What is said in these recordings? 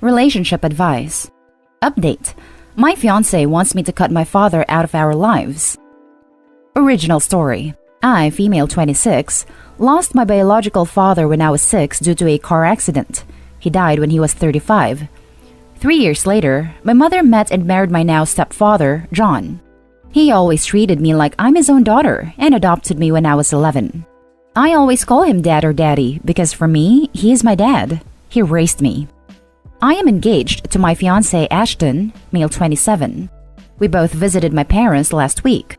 Relationship advice. Update. My fiance wants me to cut my father out of our lives. Original story. I, female 26, lost my biological father when I was 6 due to a car accident. He died when he was 35. 3 years later, my mother met and married my now stepfather, John. He always treated me like I'm his own daughter and adopted me when I was 11. I always call him dad or daddy because for me, he is my dad. He raised me. I am engaged to my fiancé Ashton, male 27. We both visited my parents last week.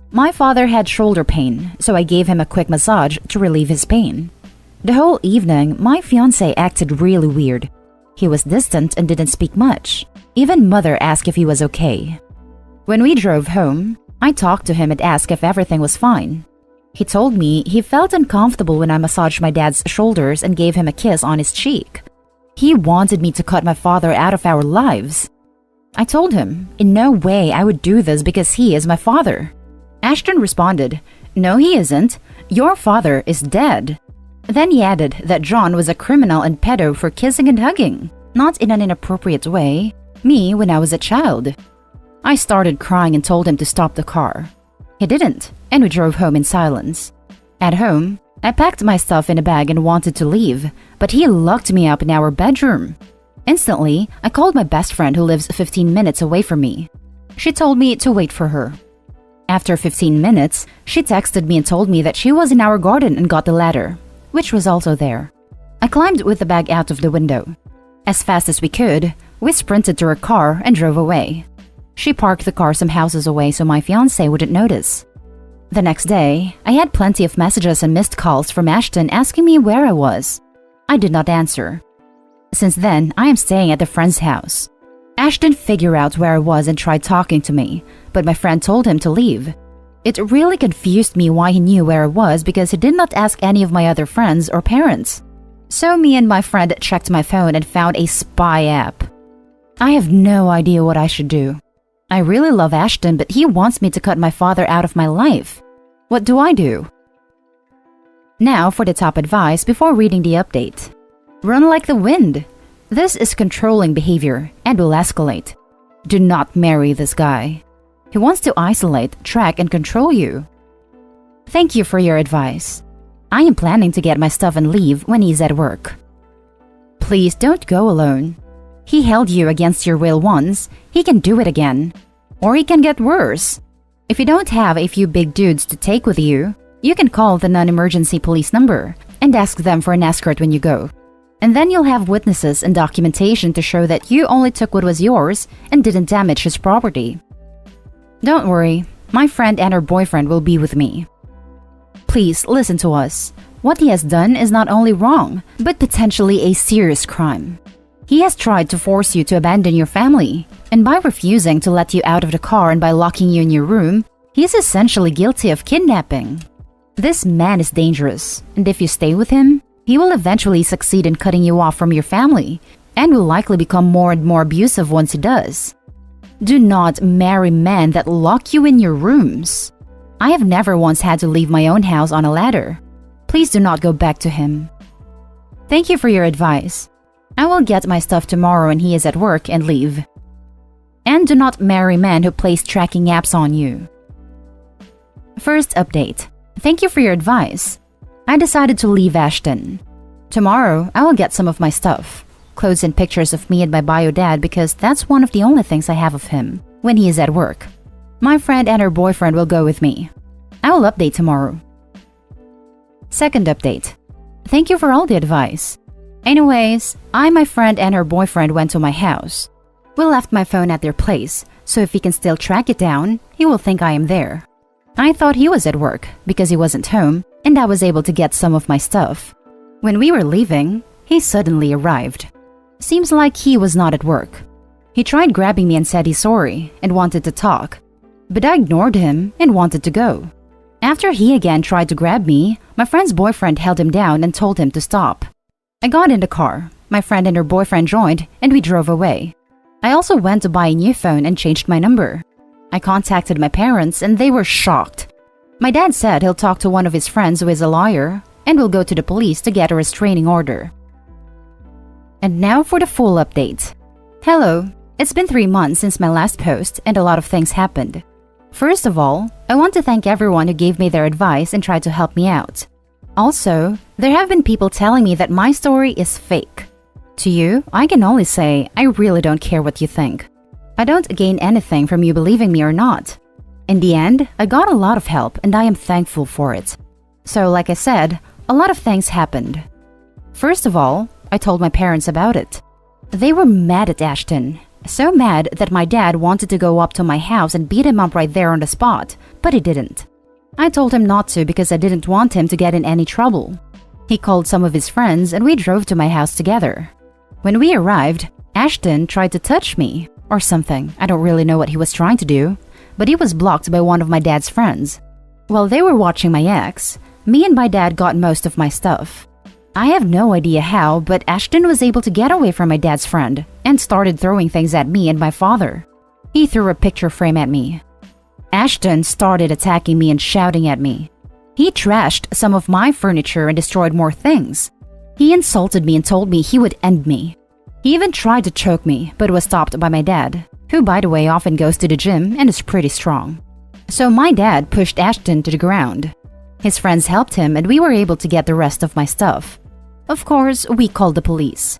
My father had shoulder pain, so I gave him a quick massage to relieve his pain. The whole evening, my fiancé acted really weird. He was distant and didn't speak much. Even mother asked if he was okay. When we drove home, I talked to him and asked if everything was fine. He told me he felt uncomfortable when I massaged my dad's shoulders and gave him a kiss on his cheek. He wanted me to cut my father out of our lives. I told him, in no way I would do this because he is my father. Ashton responded, "No, he isn't. Your father is dead." Then he added that John was a criminal and pedo for kissing and hugging, not in an inappropriate way, me when I was a child. I started crying and told him to stop the car. He didn't, and we drove home in silence. At home, I packed my stuff in a bag and wanted to leave, but he locked me up in our bedroom. Instantly, I called my best friend who lives 15 minutes away from me. She told me to wait for her. After 15 minutes, she texted me and told me that she was in our garden and got the ladder, which was also there. I climbed with the bag out of the window. As fast as we could, we sprinted to her car and drove away. She parked the car some houses away so my fiancé wouldn't notice. The next day, I had plenty of messages and missed calls from Ashton asking me where I was. I did not answer. Since then, I am staying at a friend's house. Ashton figured out where I was and tried talking to me, but my friend told him to leave. It really confused me why he knew where I was because he did not ask any of my other friends or parents. So me and my friend checked my phone and found a spy app. I have no idea what I should do. I really love Ashton, but he wants me to cut my father out of my life. What do I do? Now for the top advice before reading the update. Run like the wind. This is controlling behavior and will escalate. Do not marry this guy. He wants to isolate, track, and control you. Thank you for your advice. I am planning to get my stuff and leave when he's at work. Please don't go alone. He held you against your will once, he can do it again. Or he can get worse. If you don't have a few big dudes to take with you, you can call the non-emergency police number and ask them for an escort when you go. And then you'll have witnesses and documentation to show that you only took what was yours and didn't damage his property. Don't worry, my friend and her boyfriend will be with me. Please listen to us. What he has done is not only wrong, but potentially a serious crime. He has tried to force you to abandon your family, and by refusing to let you out of the car and by locking you in your room, he is essentially guilty of kidnapping. This man is dangerous, and if you stay with him, he will eventually succeed in cutting you off from your family, and will likely become more and more abusive once he does. Do not marry men that lock you in your rooms. I have never once had to leave my own house on a ladder. Please do not go back to him. Thank you for your advice. I will get my stuff tomorrow when he is at work and leave. And do not marry men who place tracking apps on you. First update. Thank you for your advice. I decided to leave Ashton. Tomorrow, I will get some of my stuff. Clothes and pictures of me and my bio dad because that's one of the only things I have of him when he is at work. My friend and her boyfriend will go with me. I will update tomorrow. Second update. Thank you for all the advice. Anyways, my friend and her boyfriend went to my house. We left my phone at their place, so if he can still track it down, he will think I am there. I thought he was at work because he wasn't home, and I was able to get some of my stuff. When we were leaving, he suddenly arrived. Seems like he was not at work. He tried grabbing me and said he's sorry and wanted to talk, but I ignored him and wanted to go. After he again tried to grab me, my friend's boyfriend held him down and told him to stop. I got in the car, my friend and her boyfriend joined, and we drove away. I also went to buy a new phone and changed my number. I contacted my parents and they were shocked. My dad said he'll talk to one of his friends who is a lawyer and will go to the police to get a restraining order. And now for the full update. Hello, it's been 3 months since my last post and a lot of things happened. First of all, I want to thank everyone who gave me their advice and tried to help me out. Also, there have been people telling me that my story is fake. To you, I can only say I really don't care what you think. I don't gain anything from you believing me or not. In the end, I got a lot of help and I am thankful for it. So like I said, a lot of things happened. First of all, I told my parents about it. They were mad at Ashton. So mad that my dad wanted to go up to my house and beat him up right there on the spot, but he didn't. I told him not to because I didn't want him to get in any trouble. He called some of his friends and we drove to my house together. When we arrived, Ashton tried to touch me, or something. I don't really know what he was trying to do, but he was blocked by one of my dad's friends. While they were watching my ex, me and my dad got most of my stuff. I have no idea how, but Ashton was able to get away from my dad's friend and started throwing things at me and my father. He threw a picture frame at me. Ashton started attacking me and shouting at me. He trashed some of my furniture and destroyed more things. He insulted me and told me he would end me. He even tried to choke me, but was stopped by my dad, who by the way often goes to the gym and is pretty strong. So my dad pushed Ashton to the ground. His friends helped him and we were able to get the rest of my stuff. Of course, we called the police.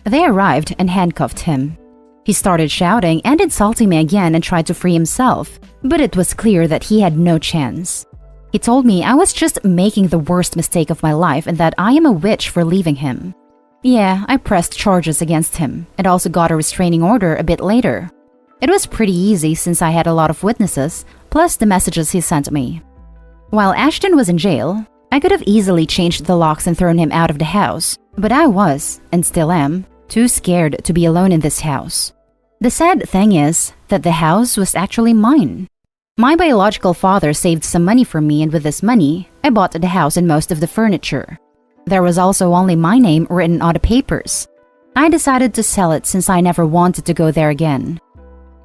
They arrived and handcuffed him. He started shouting and insulting me again and tried to free himself, but it was clear that he had no chance. He told me I was just making the worst mistake of my life and that I am a witch for leaving him. Yeah, I pressed charges against him and also got a restraining order a bit later. It was pretty easy since I had a lot of witnesses, plus the messages he sent me. While Ashton was in jail, I could have easily changed the locks and thrown him out of the house, but I was, and still am, too scared to be alone in this house. The sad thing is that the house was actually mine. My biological father saved some money for me and with this money, I bought the house and most of the furniture. There was also only my name written on the papers. I decided to sell it since I never wanted to go there again.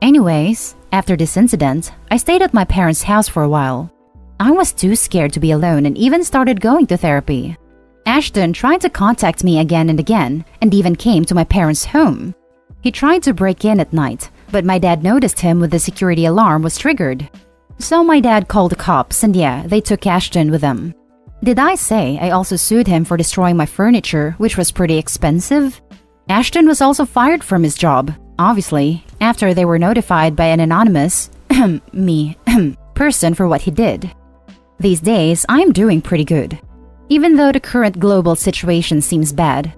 Anyways, after this incident, I stayed at my parents' house for a while. I was too scared to be alone and even started going to therapy. Ashton tried to contact me again and again and even came to my parents' home. He tried to break in at night, but my dad noticed him when the security alarm was triggered. So my dad called the cops and yeah, they took Ashton with them. Did I say I also sued him for destroying my furniture, which was pretty expensive? Ashton was also fired from his job, obviously, after they were notified by an anonymous person for what he did. These days, I am doing pretty good, even though the current global situation seems bad.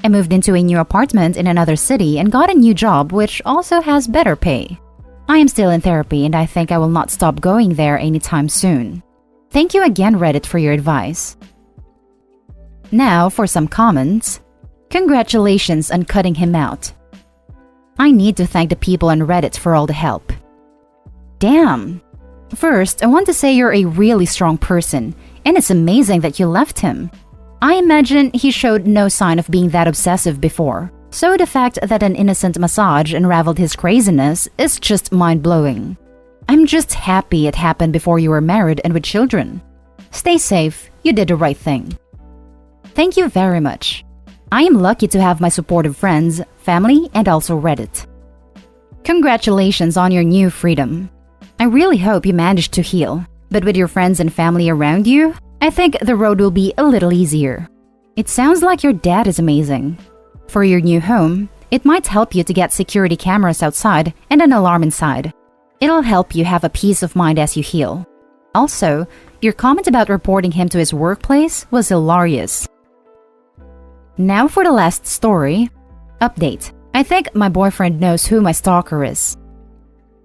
I moved into a new apartment in another city and got a new job which also has better pay. I am still in therapy and I think I will not stop going there anytime soon. Thank you again, Reddit, for your advice. Now for some comments. Congratulations on cutting him out. I need to thank the people on Reddit for all the help. Damn! First, I want to say you're a really strong person, and it's amazing that you left him. I imagine he showed no sign of being that obsessive before, so the fact that an innocent massage unraveled his craziness is just mind-blowing. I'm just happy it happened before you were married and with children. Stay safe, you did the right thing. Thank you very much. I am lucky to have my supportive friends, family, and also Reddit. Congratulations on your new freedom. I really hope you managed to heal, but with your friends and family around you, I think the road will be a little easier. It sounds like your dad is amazing. For your new home, it might help you to get security cameras outside and an alarm inside. It'll help you have a peace of mind as you heal. Also, your comment about reporting him to his workplace was hilarious. Now for the last story. Update. I think my boyfriend knows who my stalker is.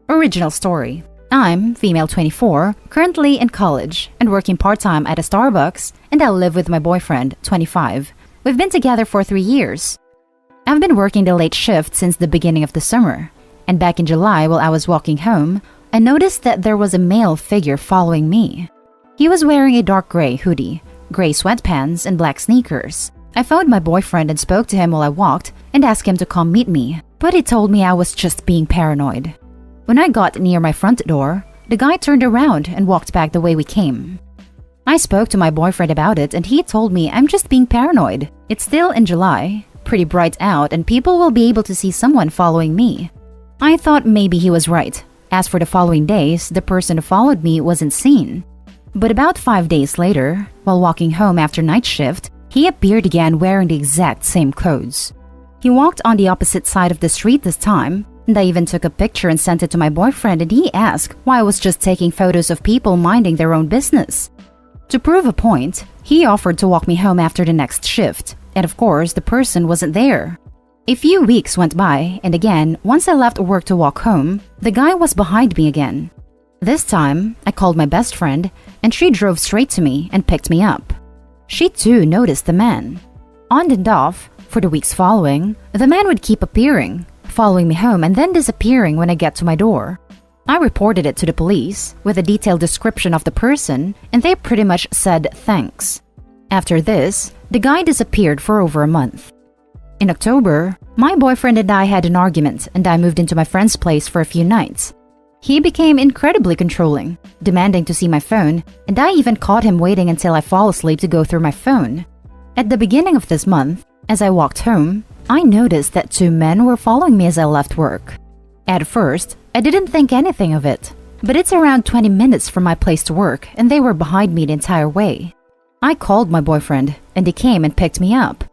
Original story. I'm female 24, currently in college and working part-time at a Starbucks, and I live with my boyfriend, 25. We've been together for 3 years. I've been working the late shift since the beginning of the summer, and back in July while I was walking home, I noticed that there was a male figure following me. He was wearing a dark gray hoodie, gray sweatpants, and black sneakers. I phoned my boyfriend and spoke to him while I walked and asked him to come meet me, but he told me I was just being paranoid. When I got near my front door, the guy turned around and walked back the way we came. I spoke to my boyfriend about it and he told me I'm just being paranoid. It's still in July, pretty bright out and people will be able to see someone following me. I thought maybe he was right. As for the following days, the person who followed me wasn't seen. But about 5 days later, while walking home after night shift, he appeared again wearing the exact same clothes. He walked on the opposite side of the street this time, and I even took a picture and sent it to my boyfriend, and he asked why I was just taking photos of people minding their own business. To prove a point, he offered to walk me home after the next shift, and of course the person wasn't there. A few weeks went by, and again, once I left work to walk home, the guy was behind me again. This time, I called my best friend, and she drove straight to me and picked me up. She too noticed the man. On and off, for the weeks following, the man would keep appearing, following me home and then disappearing when I get to my door. I reported it to the police with a detailed description of the person, and they pretty much said thanks. After this, the guy disappeared for over a month. In October, my boyfriend and I had an argument, and I moved into my friend's place for a few nights. He became incredibly controlling, demanding to see my phone, and I even caught him waiting until I fall asleep to go through my phone. At the beginning of this month, as I walked home, I noticed that 2 men were following me as I left work. At first, I didn't think anything of it, but it's around 20 minutes from my place to work, and they were behind me the entire way. I called my boyfriend, and he came and picked me up.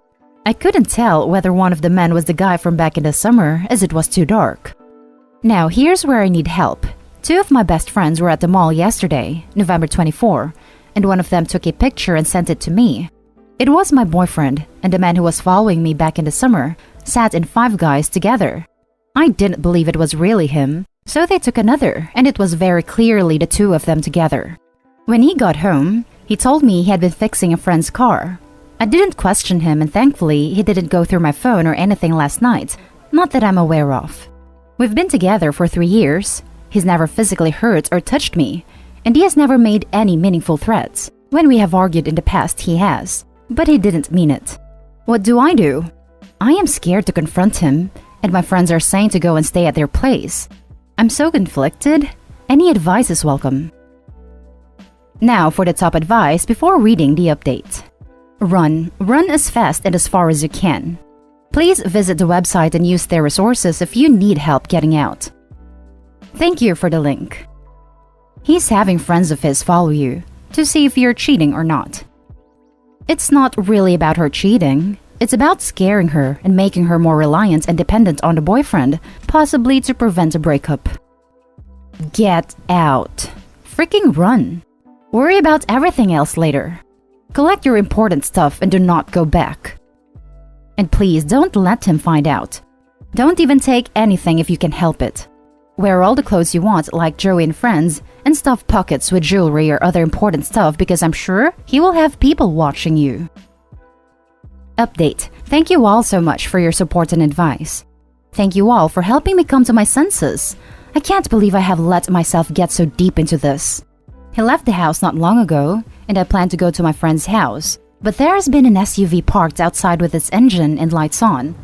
I couldn't tell whether one of the men was the guy from back in the summer, as it was too dark. Now here's where I need help. 2 of my best friends were at the mall yesterday, November 24, and one of them took a picture and sent it to me. It was my boyfriend, and the man who was following me back in the summer sat in 5 guys together. I didn't believe it was really him, so they took another, and it was very clearly the 2 of them together. When he got home, he told me he had been fixing a friend's car. I didn't question him, and thankfully he didn't go through my phone or anything last night, not that I'm aware of. We've been together for 3 years. He's never physically hurt or touched me, and he has never made any meaningful threats. When we have argued in the past, he has, but he didn't mean it. What do? I am scared to confront him, and my friends are saying to go and stay at their place. I'm so conflicted. Any advice is welcome. Now for the top advice before reading the update. Run as fast and as far as you can. Please visit the website and use their resources if you need help getting out. Thank you for the link. He's having friends of his follow you to see if you're cheating or not. It's not really about her cheating. It's about scaring her and making her more reliant and dependent on the boyfriend, possibly to prevent a breakup. Get out. Freaking run. Worry about everything else later. Collect your important stuff and do not go back. And please don't let him find out. Don't even take anything if you can help it. Wear all the clothes you want like Joey and friends, and stuff pockets with jewelry or other important stuff because I'm sure he will have people watching you. Update. Thank you all so much for your support and advice. Thank you all for helping me come to my senses. I can't believe I have let myself get so deep into this. He left the house not long ago, and I plan to go to my friend's house, but there has been an SUV parked outside with its engine and lights on.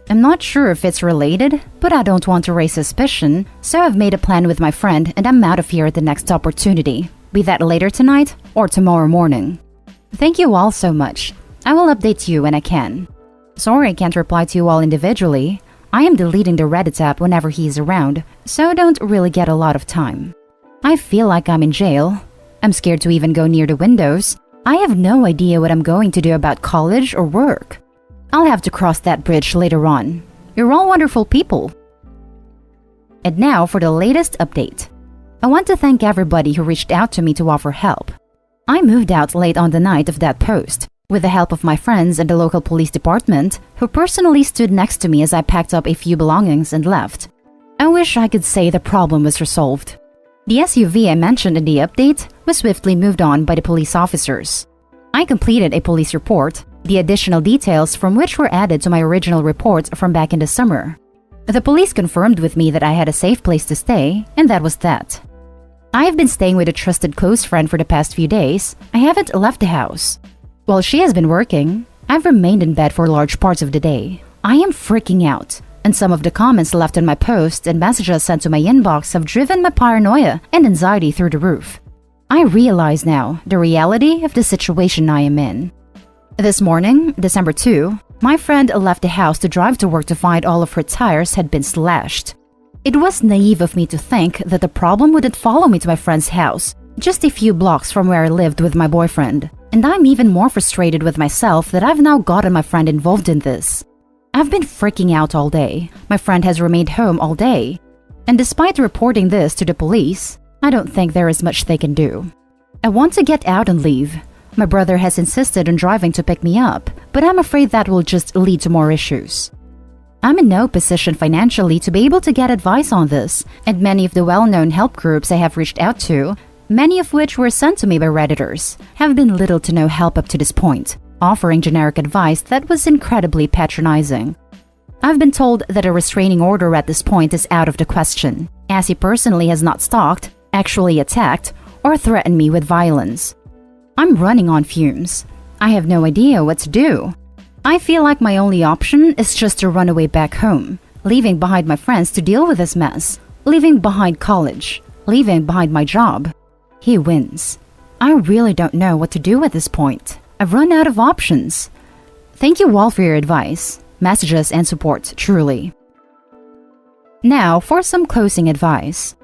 I'm not sure if it's related, but I don't want to raise suspicion, so I've made a plan with my friend and I'm out of here at the next opportunity, be that later tonight or tomorrow morning. Thank you all so much. I will update you when I can. Sorry I can't reply to you all individually. I am deleting the Reddit app whenever he's around, so don't really get a lot of time. I feel like I'm in jail. I'm scared to even go near the windows. I have no idea what I'm going to do about college or work. I'll have to cross that bridge later on. You're all wonderful people. And now for the latest update. I want to thank everybody who reached out to me to offer help. I moved out late on the night of that post, with the help of my friends and the local police department, who personally stood next to me as I packed up a few belongings and left. I wish I could say the problem was resolved. The SUV I mentioned in the update was swiftly moved on by the police officers. I completed a police report, the additional details from which were added to my original report from back in the summer. The police confirmed with me that I had a safe place to stay, and that was that. I have been staying with a trusted close friend for the past few days. I haven't left the house. While she has been working, I've remained in bed for large parts of the day. I am freaking out, and some of the comments left on my posts and messages sent to my inbox have driven my paranoia and anxiety through the roof. I realize now the reality of the situation I am in. This morning, December 2, My friend left the house to drive to work to find all of her tires had been slashed. It was naive of me to think that the problem wouldn't follow me to my friend's house, just a few blocks from where I lived with my boyfriend. And I'm even more frustrated with myself that I've now gotten my friend involved in this. I've been freaking out all day. My friend has remained home all day. And despite reporting this to the police, I don't think there is much they can do. I want to get out and leave. My brother has insisted on driving to pick me up, but I'm afraid that will just lead to more issues. I'm in no position financially to be able to get advice on this, and many of the well-known help groups I have reached out to, many of which were sent to me by Redditors, have been little to no help up to this point, offering generic advice that was incredibly patronizing. I've been told that a restraining order at this point is out of the question, as he personally has not stalked, actually attacked, or threatened me with violence. I'm running on fumes. I have no idea what to do. I feel like my only option is just to run away back home, leaving behind my friends to deal with this mess, leaving behind college, leaving behind my job. He wins. I really don't know what to do at this point. I've run out of options. Thank you all for your advice, messages, and support, truly. Now for some closing advice.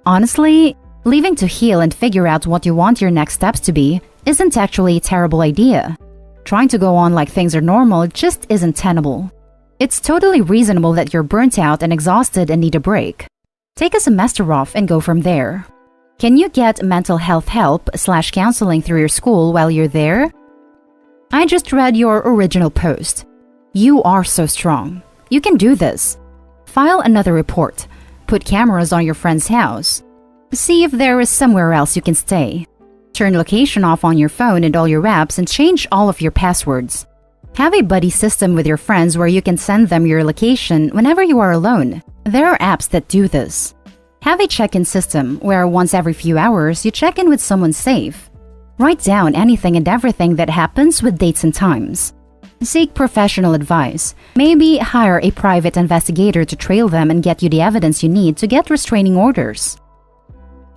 Honestly, leaving to heal and figure out what you want your next steps to be isn't actually a terrible idea. Trying to go on like things are normal just isn't tenable. It's totally reasonable that you're burnt out and exhausted and need a break. Take a semester off and go from there. Can you get mental health help/counseling through your school while you're there? I just read your original post. You are so strong. You can do this. File another report. Put cameras on your friend's house. See if there is somewhere else you can stay. Turn location off on your phone and all your apps and change all of your passwords. Have a buddy system with your friends where you can send them your location whenever you are alone. There are apps that do this. Have a check-in system where once every few hours you check in with someone safe. Write down anything and everything that happens with dates and times. Seek professional advice. Maybe hire a private investigator to trail them and get you the evidence you need to get restraining orders.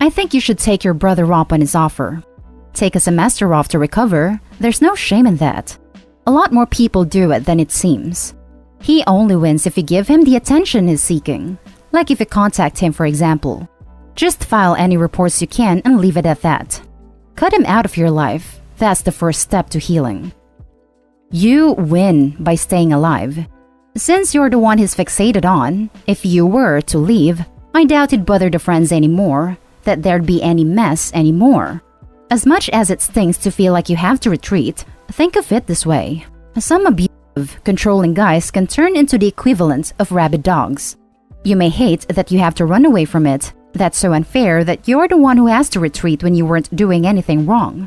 I think you should take your brother up on his offer. Take a semester off to recover. There's no shame in that. A lot more people do it than it seems. He only wins if you give him the attention he's seeking. Like if you contact him, for example. Just file any reports you can and leave it at that. Cut him out of your life. That's the first step to healing. You win by staying alive. Since you're the one he's fixated on, if you were to leave, I doubt it'd bother the friends anymore, that there'd be any mess anymore. As much as it stings to feel like you have to retreat, think of it this way. Some abusive, controlling guys can turn into the equivalent of rabid dogs. You may hate that you have to run away from it. That's so unfair that you're the one who has to retreat when you weren't doing anything wrong.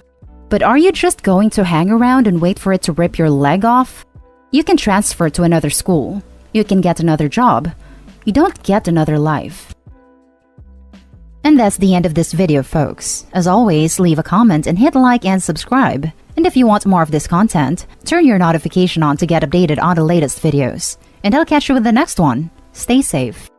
But are you just going to hang around and wait for it to rip your leg off? You can transfer to another school. You can get another job. You don't get another life. And that's the end of this video, folks. As always, leave a comment and hit like and subscribe. And if you want more of this content, turn your notification on to get updated on the latest videos. And I'll catch you with the next one. Stay safe.